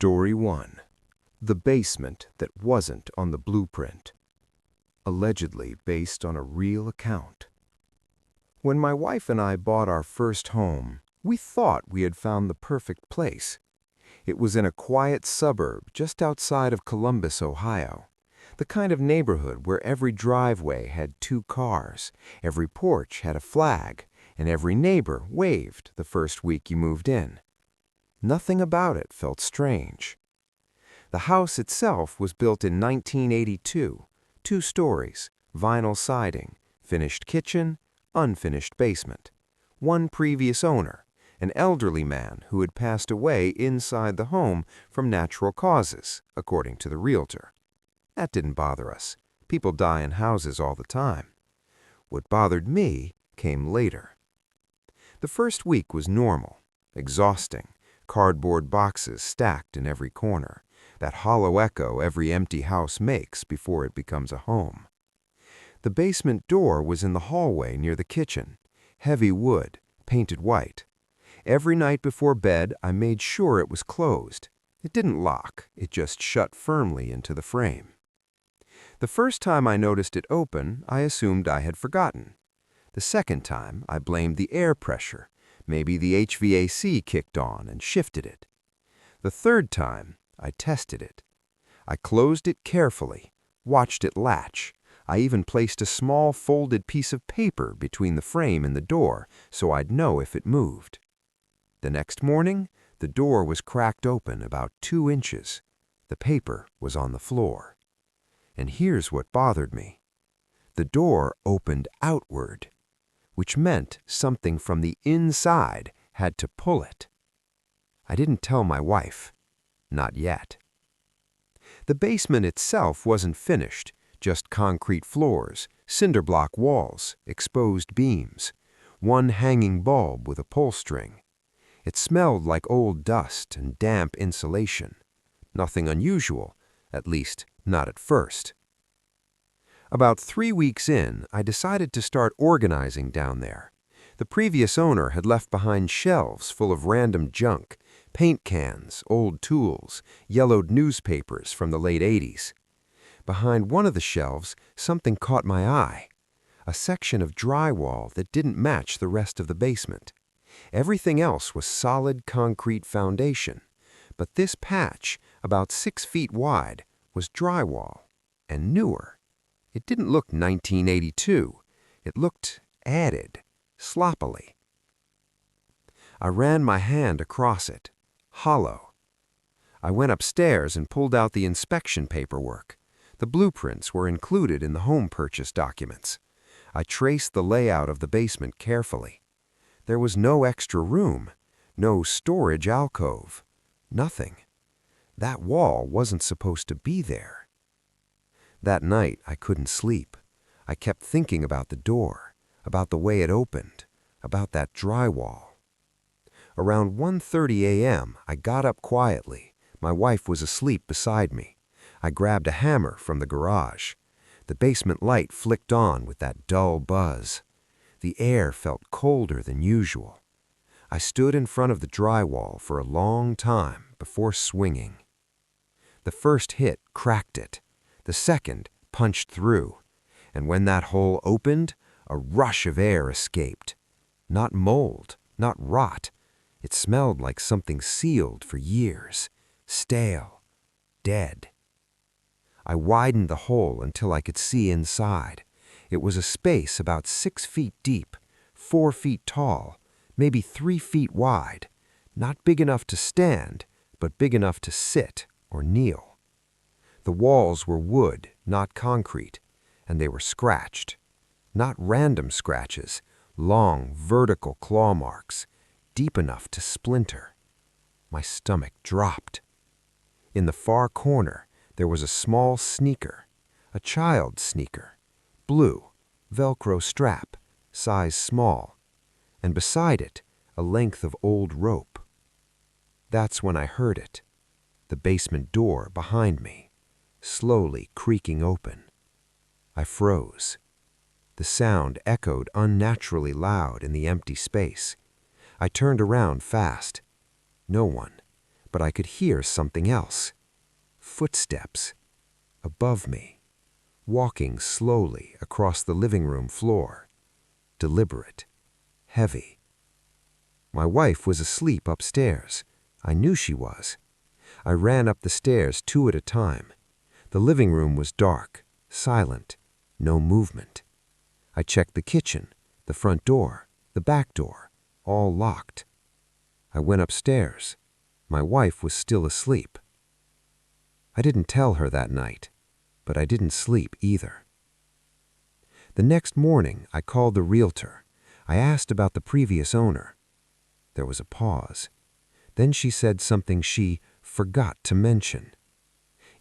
Story 1. The Basement That Wasn't on the Blueprint. Allegedly based on a real account. When my wife and I bought our first home, we thought we had found the perfect place. It was in a quiet suburb just outside of Columbus, Ohio. The kind of neighborhood where every driveway had 2 cars, every porch had a flag, and every neighbor waved the first week you moved in. Nothing about it felt strange. The house itself was built in 1982, 2 stories, vinyl siding, finished kitchen, unfinished basement. One previous owner, an elderly man who had passed away inside the home from natural causes, according to the realtor. That didn't bother us. People die in houses all the time. What bothered me came later. The first week was normal, exhausting. Cardboard boxes stacked in every corner, that hollow echo every empty house makes before it becomes a home. The basement door was in the hallway near the kitchen, heavy wood, painted white. Every night before bed, I made sure it was closed. It didn't lock, it just shut firmly into the frame. The first time I noticed it open, I assumed I had forgotten. The second time, I blamed the air pressure. Maybe the HVAC kicked on and shifted it. The third time, I tested it. I closed it carefully, watched it latch. I even placed a small folded piece of paper between the frame and the door so I'd know if it moved. The next morning, the door was cracked open about 2 inches. The paper was on the floor. And here's what bothered me. The door opened outward, which meant something from the inside had to pull it. I didn't tell my wife. Not yet. The basement itself wasn't finished, just concrete floors, cinder block walls, exposed beams, one hanging bulb with a pull string. It smelled like old dust and damp insulation. Nothing unusual, at least not at first. About 3 weeks in, I decided to start organizing down there. The previous owner had left behind shelves full of random junk, paint cans, old tools, yellowed newspapers from the late 80s. Behind one of the shelves, something caught my eye. A section of drywall that didn't match the rest of the basement. Everything else was solid concrete foundation, but this patch, about 6 feet wide, was drywall and newer. It didn't look 1982. It looked added, sloppily. I ran my hand across it, hollow. I went upstairs and pulled out the inspection paperwork. The blueprints were included in the home purchase documents. I traced the layout of the basement carefully. There was no extra room, no storage alcove, nothing. That wall wasn't supposed to be there. That night, I couldn't sleep. I kept thinking about the door, about the way it opened, about that drywall. Around 1:30 a.m., I got up quietly. My wife was asleep beside me. I grabbed a hammer from the garage. The basement light flicked on with that dull buzz. The air felt colder than usual. I stood in front of the drywall for a long time before swinging. The first hit cracked it. The second punched through, and when that hole opened, a rush of air escaped. Not mold, not rot. It smelled like something sealed for years, stale, dead. I widened the hole until I could see inside. It was a space about 6 feet deep, 4 feet tall, maybe 3 feet wide, not big enough to stand, but big enough to sit or kneel. The walls were wood, not concrete, and they were scratched. Not random scratches, long, vertical claw marks, deep enough to splinter. My stomach dropped. In the far corner, there was a small sneaker, a child's sneaker, blue, Velcro strap, size small, and beside it, a length of old rope. That's when I heard it, the basement door behind me, slowly creaking open. I froze. The sound echoed unnaturally loud in the empty space. I turned around fast. No one. but I could hear something else. Footsteps. Above me. Walking slowly across the living room floor. Deliberate. Heavy. My wife was asleep upstairs. I knew she was. I ran up the stairs 2 at a time. The living room was dark, silent, no movement. I checked the kitchen, the front door, the back door, all locked. I went upstairs. My wife was still asleep. I didn't tell her that night, but I didn't sleep either. The next morning, I called the realtor. I asked about the previous owner. There was a pause. Then she said something she forgot to mention.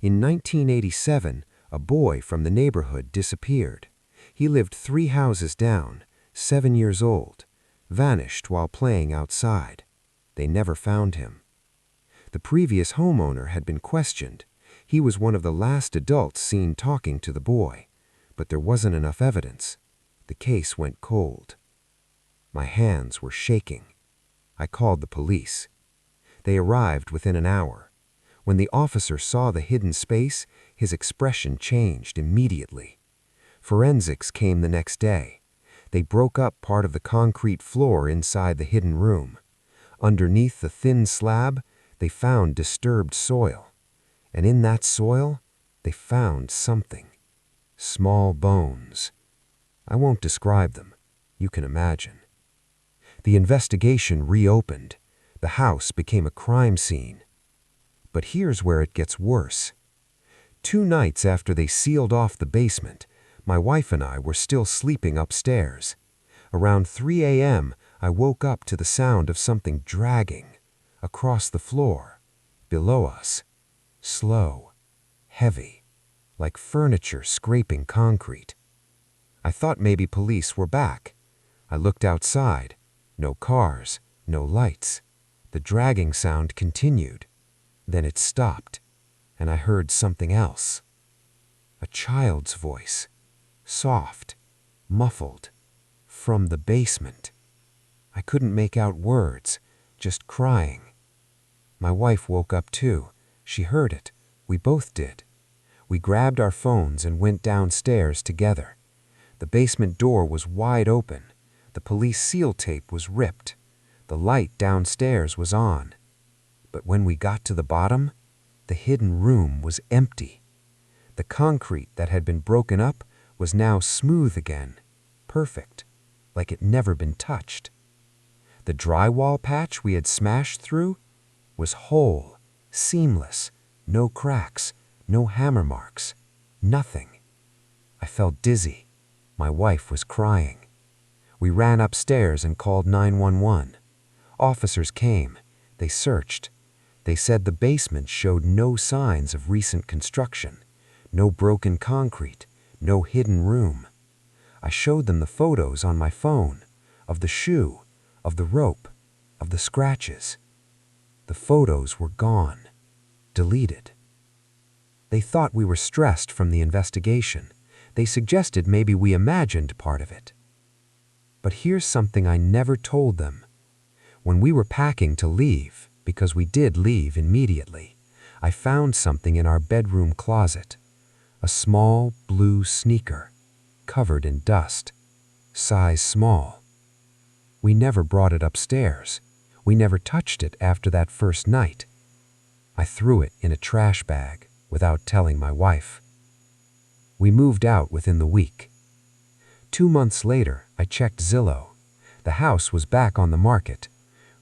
In 1987, a boy from the neighborhood disappeared. He lived 3 houses down, 7 years old, vanished while playing outside. They never found him. The previous homeowner had been questioned. He was one of the last adults seen talking to the boy, but there wasn't enough evidence. The case went cold. My hands were shaking. I called the police. They arrived within an hour. When the officer saw the hidden space, his expression changed immediately. Forensics came the next day. They broke up part of the concrete floor inside the hidden room. Underneath the thin slab, they found disturbed soil. And in that soil, they found something. Small bones. I won't describe them. You can imagine. The investigation reopened. The house became a crime scene. But here's where it gets worse. 2 nights after they sealed off the basement, my wife and I were still sleeping upstairs. Around 3 a.m., I woke up to the sound of something dragging across the floor, below us. Slow, heavy, like furniture scraping concrete. I thought maybe police were back. I looked outside. No cars, no lights. The dragging sound continued. Then it stopped, and I heard something else. A child's voice, soft, muffled, from the basement. I couldn't make out words, just crying. My wife woke up too. She heard it. We both did. We grabbed our phones and went downstairs together. The basement door was wide open. The police seal tape was ripped. The light downstairs was on. But when we got to the bottom, the hidden room was empty. The concrete that had been broken up was now smooth again, perfect, like it never been touched. The drywall patch we had smashed through was whole, seamless, no cracks, no hammer marks, nothing. I felt dizzy. My wife was crying. We ran upstairs and called 911. Officers came. They searched. They said the basement showed no signs of recent construction, no broken concrete, no hidden room. I showed them the photos on my phone, of the shoe, of the rope, of the scratches. The photos were gone, deleted. They thought we were stressed from the investigation. They suggested maybe we imagined part of it. But here's something I never told them. When we were packing to leave, because we did leave immediately, I found something in our bedroom closet. A small blue sneaker, covered in dust, size small. We never brought it upstairs. We never touched it after that first night. I threw it in a trash bag without telling my wife. We moved out within the week. 2 months later, I checked Zillow. The house was back on the market.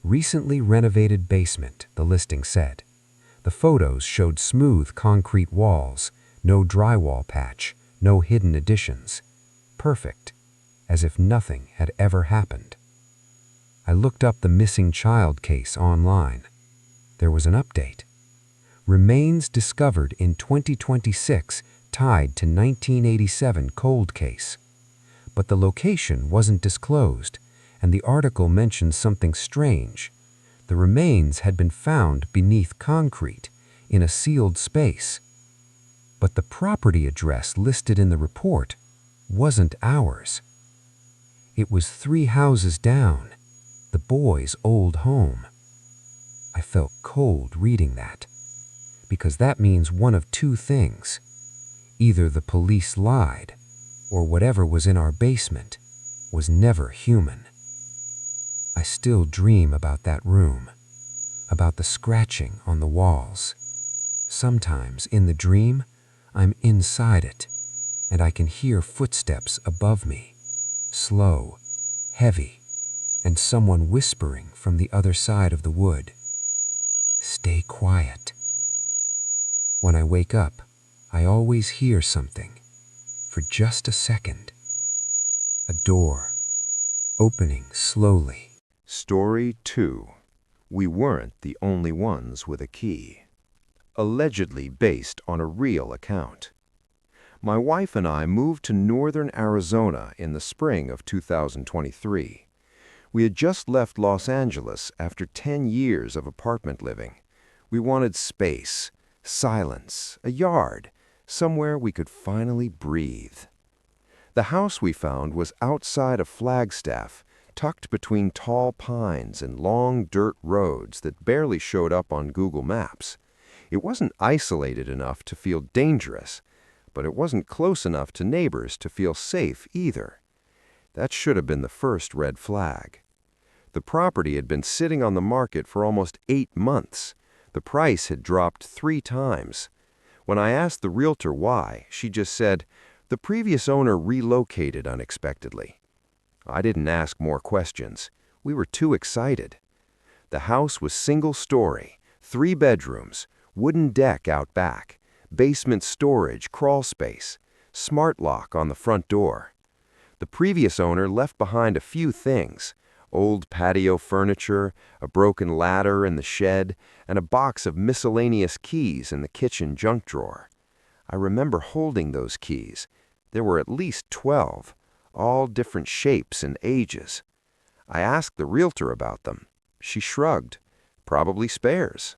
Recently renovated basement, the listing said. The photos showed smooth concrete walls, no drywall patch, no hidden additions. Perfect, as if nothing had ever happened. I looked up the missing child case online. There was an update. Remains discovered in 2026 tied to 1987 cold case. But the location wasn't disclosed, and the article mentioned something strange. The remains had been found beneath concrete in a sealed space. But the property address listed in the report wasn't ours. It was 3 houses down, the boy's old home. I felt cold reading that, because that means one of two things. Either the police lied, or whatever was in our basement was never human. I still dream about that room, about the scratching on the walls. Sometimes in the dream, I'm inside it, and I can hear footsteps above me, slow, heavy, and someone whispering from the other side of the wood. Stay quiet. When I wake up, I always hear something, for just a second. A door, opening slowly. Story 2. We weren't the only ones with a key. Allegedly based on a real account. My wife and I moved to northern Arizona in the spring of 2023. We had just left Los Angeles after 10 years of apartment living. We wanted space, silence, a yard, somewhere we could finally breathe. The house we found was outside of Flagstaff, tucked between tall pines and long dirt roads that barely showed up on Google Maps. It wasn't isolated enough to feel dangerous, but it wasn't close enough to neighbors to feel safe either. That should have been the first red flag. The property had been sitting on the market for almost 8 months. The price had dropped 3 times. When I asked the realtor why, she just said, "The previous owner relocated unexpectedly." I didn't ask more questions. We were too excited. The house was single-story, 3 bedrooms, wooden deck out back, basement storage, crawl space, smart lock on the front door. The previous owner left behind a few things: old patio furniture, a broken ladder in the shed, and a box of miscellaneous keys in the kitchen junk drawer. I remember holding those keys. There were at least 12, all different shapes and ages. I asked the realtor about them. She shrugged. Probably spares.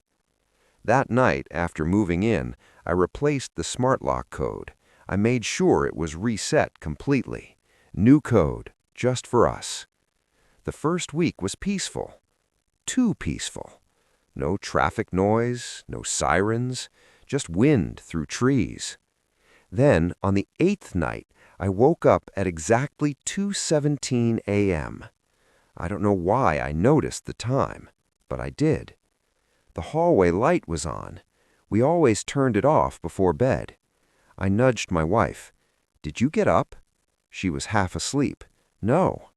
That night, after moving in, I replaced the smart lock code. I made sure it was reset completely. New code, just for us. The first week was peaceful. Too peaceful. No traffic noise, no sirens, just wind through trees. Then, on the 8th night, I woke up at exactly 2:17 a.m. I don't know why I noticed the time, but I did. The hallway light was on. We always turned it off before bed. I nudged my wife. "Did you get up?" She was half asleep. "No."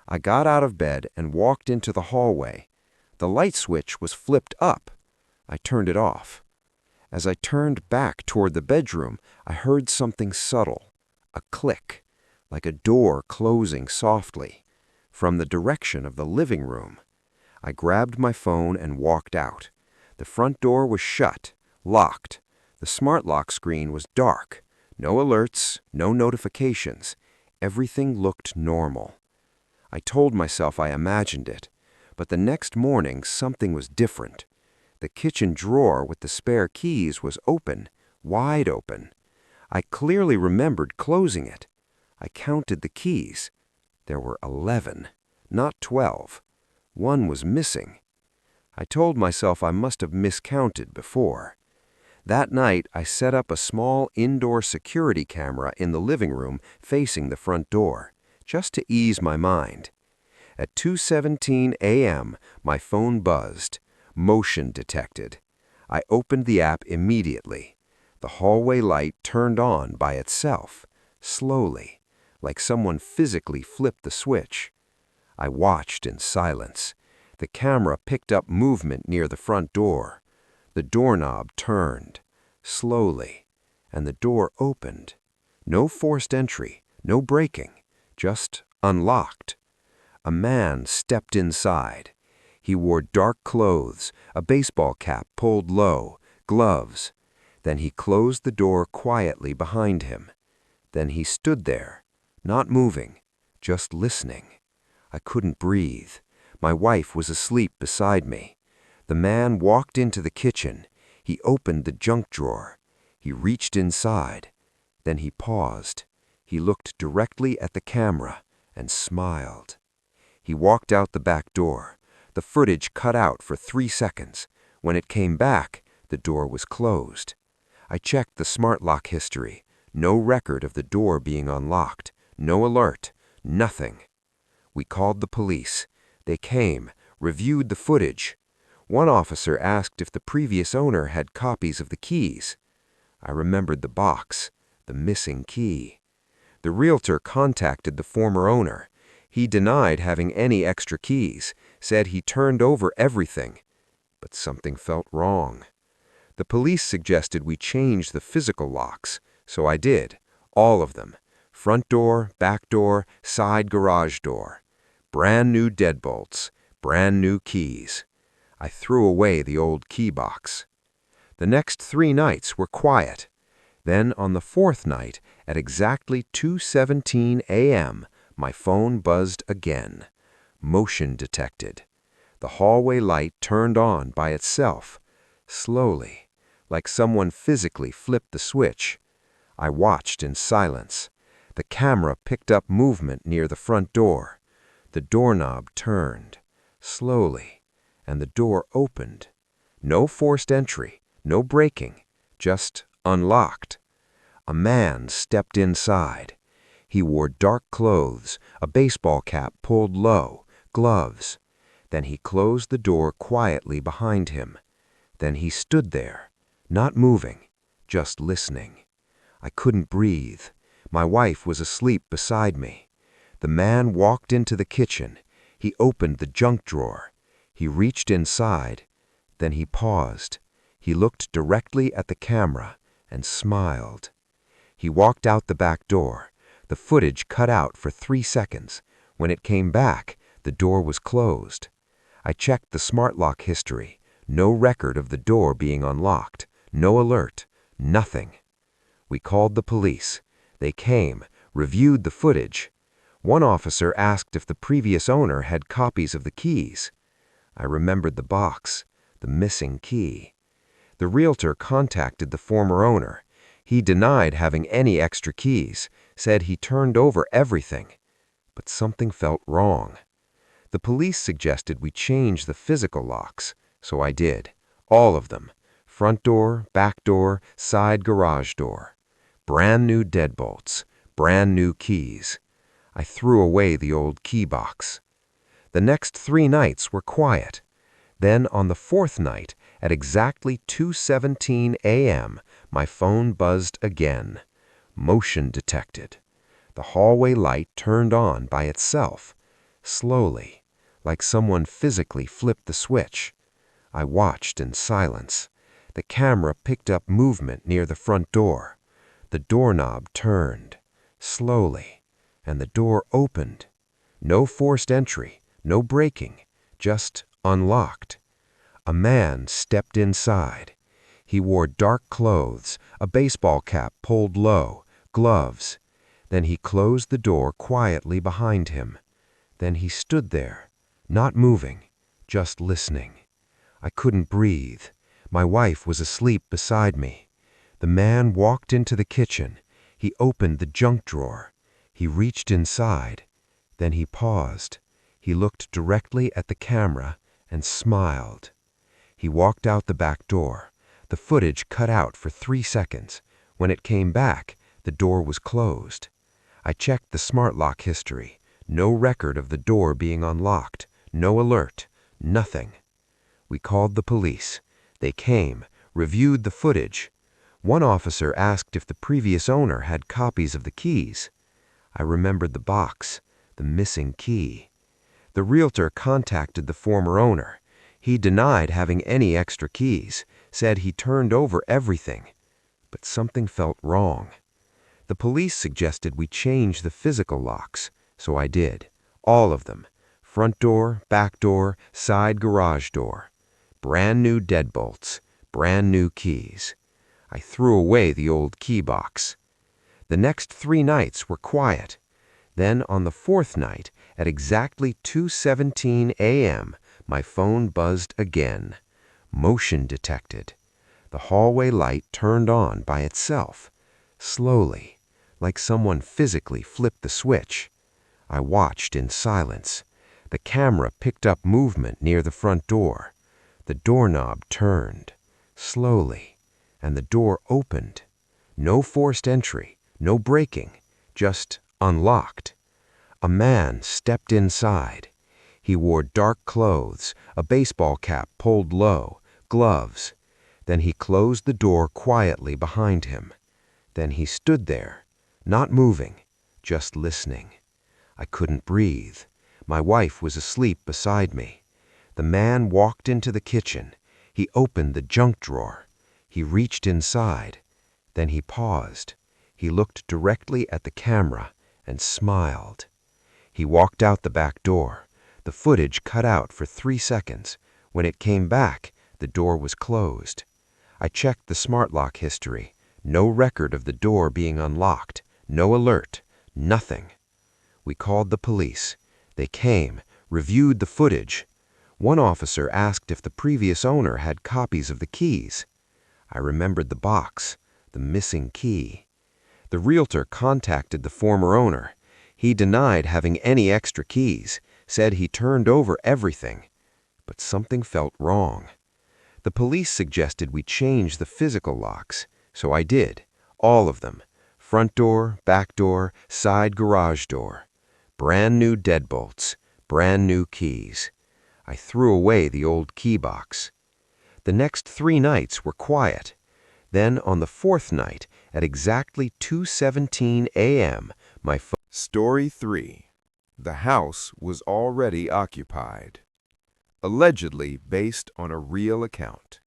I got out of bed and walked into the hallway. The light switch was flipped up. I turned it off. As I turned back toward the bedroom, I heard something subtle, a click, like a door closing softly, from the direction of the living room. I grabbed my phone and walked out. The front door was shut, locked. The smart lock screen was dark. No alerts, no notifications. Everything looked normal. I told myself I imagined it, but the next morning something was different. The kitchen drawer with the spare keys was open, wide open. I clearly remembered closing it. I counted the keys. There were 11, not 12. One was missing. I told myself I must have miscounted before. That night, I set up a small indoor security camera in the living room facing the front door, just to ease my mind. At 2:17 a.m., my phone buzzed. Motion detected. I opened the app immediately. The hallway light turned on by itself, slowly, like someone physically flipped the switch. I watched in silence. The camera picked up movement near the front door. The doorknob turned, slowly, and the door opened. No forced entry, no breaking, just unlocked. A man stepped inside. He wore dark clothes, a baseball cap pulled low, gloves. Then he closed the door quietly behind him. Then he stood there, not moving, just listening. I couldn't breathe. My wife was asleep beside me. The man walked into the kitchen. He opened the junk drawer. He reached inside. Then he paused. He looked directly at the camera and smiled. He walked out the back door. The footage cut out for 3 seconds. When it came back, the door was closed. I checked the smart lock history. No record of the door being unlocked. No alert. Nothing. We called the police. They came, reviewed the footage. One officer asked if the previous owner had copies of the keys. I remembered the box, the missing key. The realtor contacted the former owner. He denied having any extra keys, said he turned over everything. But something felt wrong. The police suggested we change the physical locks, so I did, all of them. Front door, back door, side garage door. Brand new deadbolts, brand new keys. I threw away the old key box. The next 3 nights were quiet. Then on the 4th night, at exactly 2:17 a.m., my phone buzzed again. Motion detected. The hallway light turned on by itself, slowly, like someone physically flipped the switch. I watched in silence. The camera picked up movement near the front door. The doorknob turned, slowly, and the door opened. No forced entry, no breaking, just unlocked. A man stepped inside. He wore dark clothes, a baseball cap pulled low, gloves. Then he closed the door quietly behind him. Then he stood there, not moving, just listening. I couldn't breathe. My wife was asleep beside me. The man walked into the kitchen. He opened the junk drawer. He reached inside. Then he paused. He looked directly at the camera and smiled. He walked out the back door. The footage cut out for 3 seconds. When it came back, the door was closed. I checked the smart lock history. No record of the door being unlocked. No alert. Nothing. We called the police. They came, reviewed the footage. One officer asked if the previous owner had copies of the keys. I remembered the box, the missing key. The realtor contacted the former owner. He denied having any extra keys, said he turned over everything. But something felt wrong. The police suggested we change the physical locks, so I did. All of them. Front door, back door, side garage door. Brand new deadbolts, brand new keys. I threw away the old key box. The next 3 nights were quiet. Then on the 4th night, at exactly 2:17 a.m., my phone buzzed again. Motion detected. The hallway light turned on by itself, slowly, like someone physically flipped the switch. I watched in silence. The camera picked up movement near the front door. The doorknob turned, slowly, and the door opened. No forced entry, no breaking, just unlocked. A man stepped inside. He wore dark clothes, a baseball cap pulled low, gloves. Then he closed the door quietly behind him. Then he stood there, not moving, just listening. I couldn't breathe. My wife was asleep beside me. The man walked into the kitchen. He opened the junk drawer. He reached inside. Then he paused. He looked directly at the camera and smiled. He walked out the back door. The footage cut out for 3 seconds. When it came back, the door was closed. I checked the smart lock history. No record of the door being unlocked. No alert. Nothing. We called the police. They came, reviewed the footage. One officer asked if the previous owner had copies of the keys. I remembered the box, the missing key. The realtor contacted the former owner. He denied having any extra keys, said he turned over everything. But something felt wrong. The police suggested we change the physical locks, so I did. All of them. Front door, back door, side garage door. Brand new deadbolts, brand new keys. I threw away the old key box. The next 3 nights were quiet. Then on the 4th night, at exactly 2:17 a.m., my phone buzzed again. Motion detected. The hallway light turned on by itself, slowly, like someone physically flipped the switch. I watched in silence. The camera picked up movement near the front door. The doorknob turned, slowly, and the door opened. No forced entry, no breaking, just unlocked. A man stepped inside. He wore dark clothes, a baseball cap pulled low, gloves. Then he closed the door quietly behind him. Then he stood there, not moving, just listening. I couldn't breathe. My wife was asleep beside me. The man walked into the kitchen. He opened the junk drawer. He reached inside. Then he paused. He looked directly at the camera and smiled. He walked out the back door. The footage cut out for 3 seconds. When it came back, the door was closed. I checked the smart lock history. No record of the door being unlocked. No alert. Nothing. We called the police. They came, reviewed the footage. One officer asked if the previous owner had copies of the keys. I remembered the box, the missing key. The realtor contacted the former owner. He denied having any extra keys, said he turned over everything. But something felt wrong. The police suggested we change the physical locks, so I did, all of them. Front door, back door, side garage door. Brand new deadbolts, brand new keys. I threw away the old key box. The next 3 nights were quiet. Then on the 4th night, at exactly 2:17 a.m., my phone... Story 3. The house was already occupied. Allegedly based on a real account.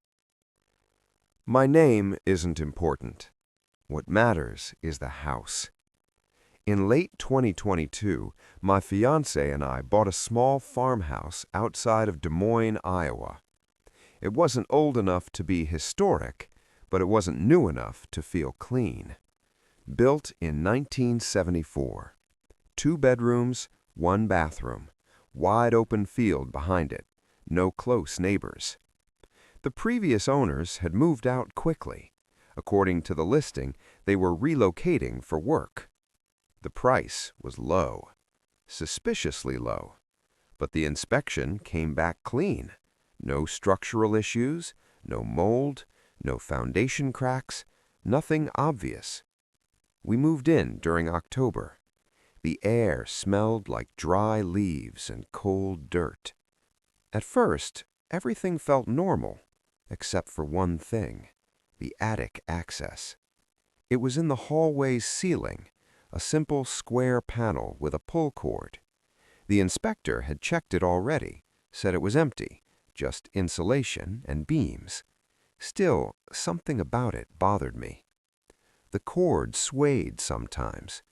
My name isn't important. What matters is the house. In late 2022, my fiancé and I bought a small farmhouse outside of Des Moines, Iowa. It wasn't old enough to be historic, but it wasn't new enough to feel clean. Built in 1974. 2 bedrooms, 1 bathroom, wide open field behind it, no close neighbors. The previous owners had moved out quickly. According to the listing, they were relocating for work. The price was low, suspiciously low, but the inspection came back clean. No structural issues, no mold, no foundation cracks, nothing obvious. We moved in during October. The air smelled like dry leaves and cold dirt. At first, everything felt normal, except for one thing, the attic access. It was in the hallway's ceiling, a simple square panel with a pull cord. The inspector had checked it already, said it was empty, just insulation and beams. Still, something about it bothered me. The cord swayed sometimes,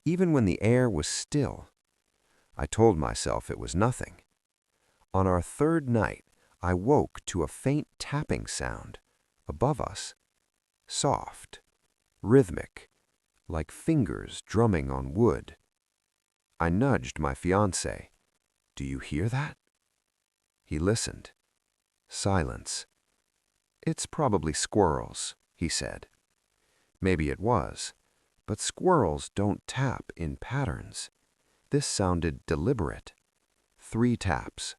even when the air was still. I told myself it was nothing. On our 3rd night, I woke to a faint tapping sound above us. Soft, rhythmic, like fingers drumming on wood. I nudged my fiancé. "Do you hear that?" He listened. Silence. "It's probably squirrels," he said. Maybe it was, but squirrels don't tap in patterns. This sounded deliberate. 3 taps.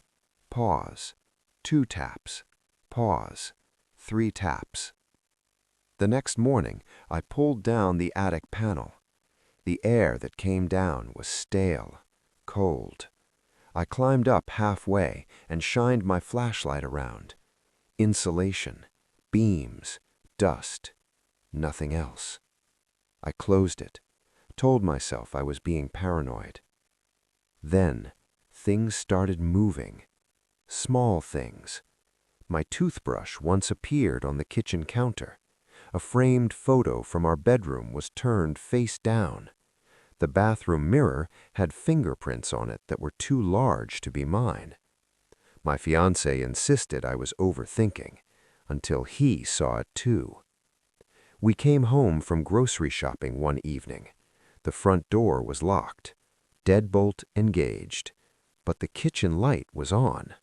Pause. 2 taps. Pause. 3 taps. The next morning, I pulled down the attic panel. The air that came down was stale, cold. I climbed up halfway and shined my flashlight around. Insulation, beams, dust, nothing else. I closed it, told myself I was being paranoid. Then, things started moving. Small things. My toothbrush once appeared on the kitchen counter. A framed photo from our bedroom was turned face down. The bathroom mirror had fingerprints on it that were too large to be mine. My fiancé insisted I was overthinking, until he saw it too. We came home from grocery shopping one evening. The front door was locked, deadbolt engaged, but the kitchen light was on.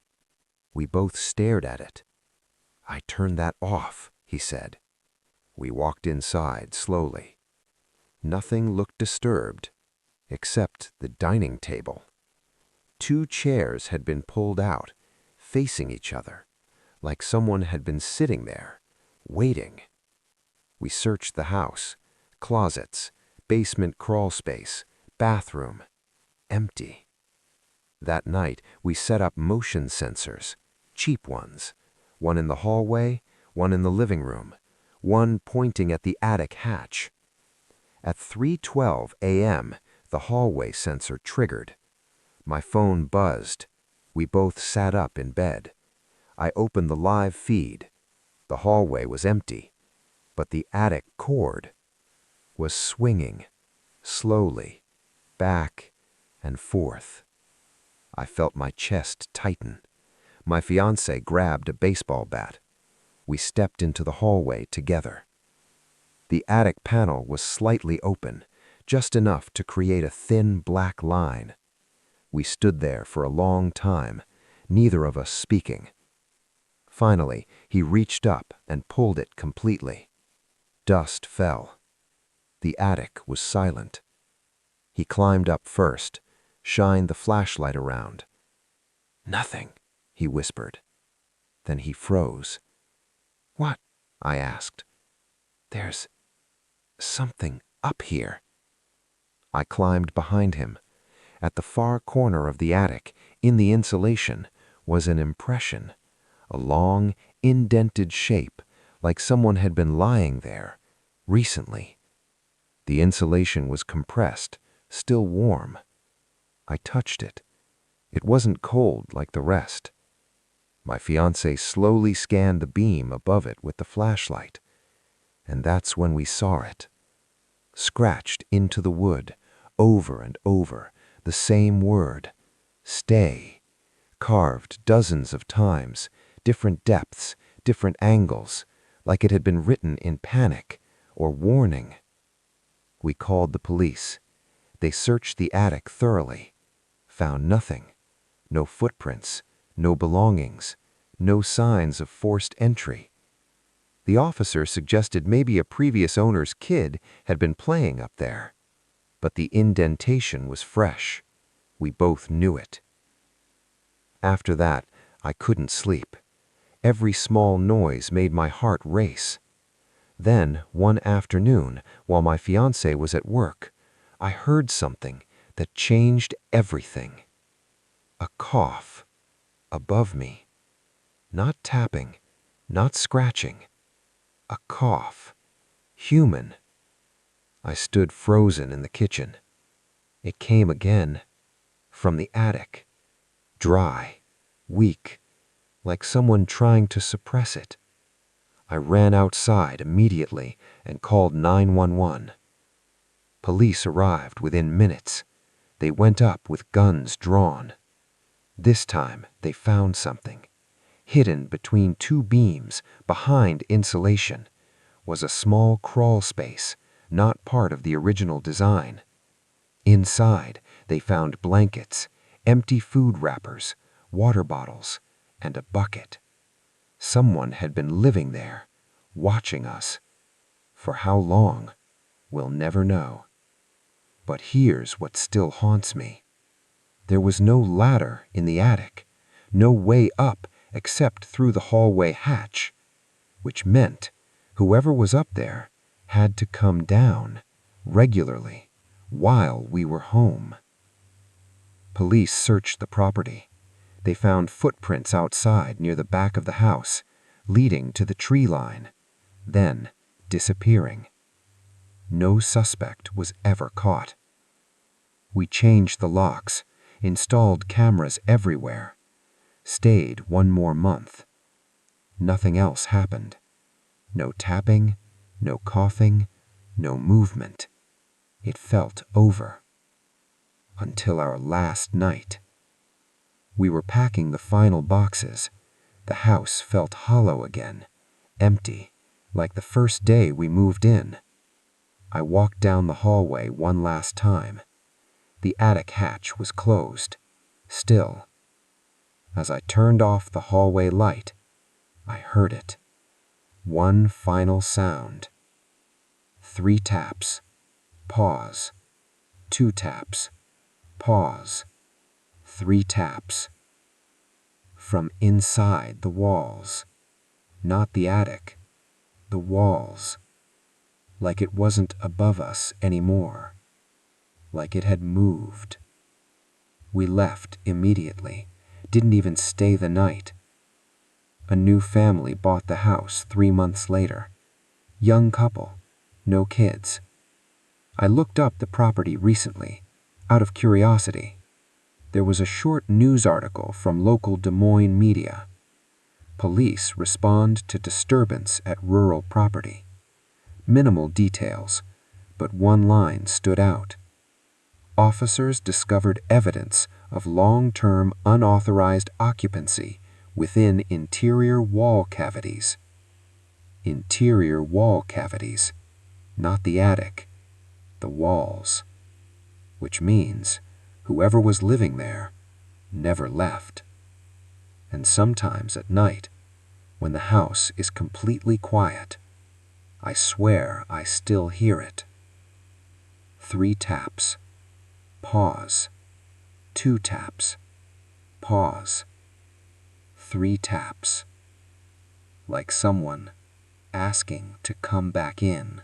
We both stared at it. "I turned that off," he said. We walked inside slowly. Nothing looked disturbed, except the dining table. 2 chairs had been pulled out, facing each other, like someone had been sitting there, waiting. We searched the house, closets, basement crawl space, bathroom, empty. That night, we set up motion sensors, cheap ones, one in the hallway, one in the living room, one pointing at the attic hatch. At 3:12 a.m., the hallway sensor triggered. My phone buzzed. We both sat up in bed. I opened the live feed. The hallway was empty, but the attic cord was swinging, slowly, back and forth. I felt my chest tighten. My fiancé grabbed a baseball bat. We stepped into the hallway together. The attic panel was slightly open, just enough to create a thin black line. We stood there for a long time, neither of us speaking. Finally, he reached up and pulled it completely. Dust fell. The attic was silent. He climbed up first, shined the flashlight around. "Nothing," he whispered. Then he froze. "What?" I asked. "There's something up here." I climbed behind him. At the far corner of the attic, in the insulation, was an impression, a long, indented shape, like someone had been lying there, recently. The insulation was compressed, still warm. I touched it. It wasn't cold like the rest. My fiancé slowly scanned the beam above it with the flashlight, and that's when we saw it. Scratched into the wood, over and over, the same word, stay, carved dozens of times, different depths, different angles, like it had been written in panic or warning. We called the police. They searched the attic thoroughly, found nothing, no footprints, no belongings, no signs of forced entry. The officer suggested maybe a previous owner's kid had been playing up there. But the indentation was fresh. We both knew it. After that, I couldn't sleep. Every small noise made my heart race. Then, one afternoon, while my fiancé was at work, I heard something that changed everything. A cough above me. Not tapping, not scratching. A cough. Human. I stood frozen in the kitchen. It came again, from the attic, dry, weak, like someone trying to suppress it. I ran outside immediately and called 911. Police arrived within minutes. They went up with guns drawn. This time they found something. Hidden between 2 beams, behind insulation, was a small crawl space, not part of the original design. Inside, they found blankets, empty food wrappers, water bottles, and a bucket. Someone had been living there, watching us. For how long, we'll never know. But here's what still haunts me. There was no ladder in the attic, no way up except through the hallway hatch, which meant whoever was up there had to come down regularly while we were home. Police searched the property. They found footprints outside near the back of the house, leading to the tree line, then disappearing. No suspect was ever caught. We changed the locks, installed cameras everywhere, stayed 1 more month. Nothing else happened. No tapping, no coughing, no movement. It felt over. Until our last night. We were packing the final boxes. The house felt hollow again, empty, like the first day we moved in. I walked down the hallway one last time. The attic hatch was closed, still. As I turned off the hallway light, I heard it. One final sound. 3 taps. Pause. 2 taps. Pause. 3 taps. From inside the walls. Not the attic. The walls. Like it wasn't above us anymore. Like it had moved. We left immediately. Didn't even stay the night. A new family bought the house 3 months later. Young couple. No kids. I looked up the property recently, out of curiosity. There was a short news article from local Des Moines media. Police respond to disturbance at rural property. Minimal details, but one line stood out. Officers discovered evidence of long-term unauthorized occupancy within interior wall cavities. Interior wall cavities, not the attic, the walls. Which means whoever was living there never left. And sometimes at night, when the house is completely quiet, I swear I still hear it. 3 taps. Pause. 2 taps. Pause. 3 taps. Like someone asking to come back in.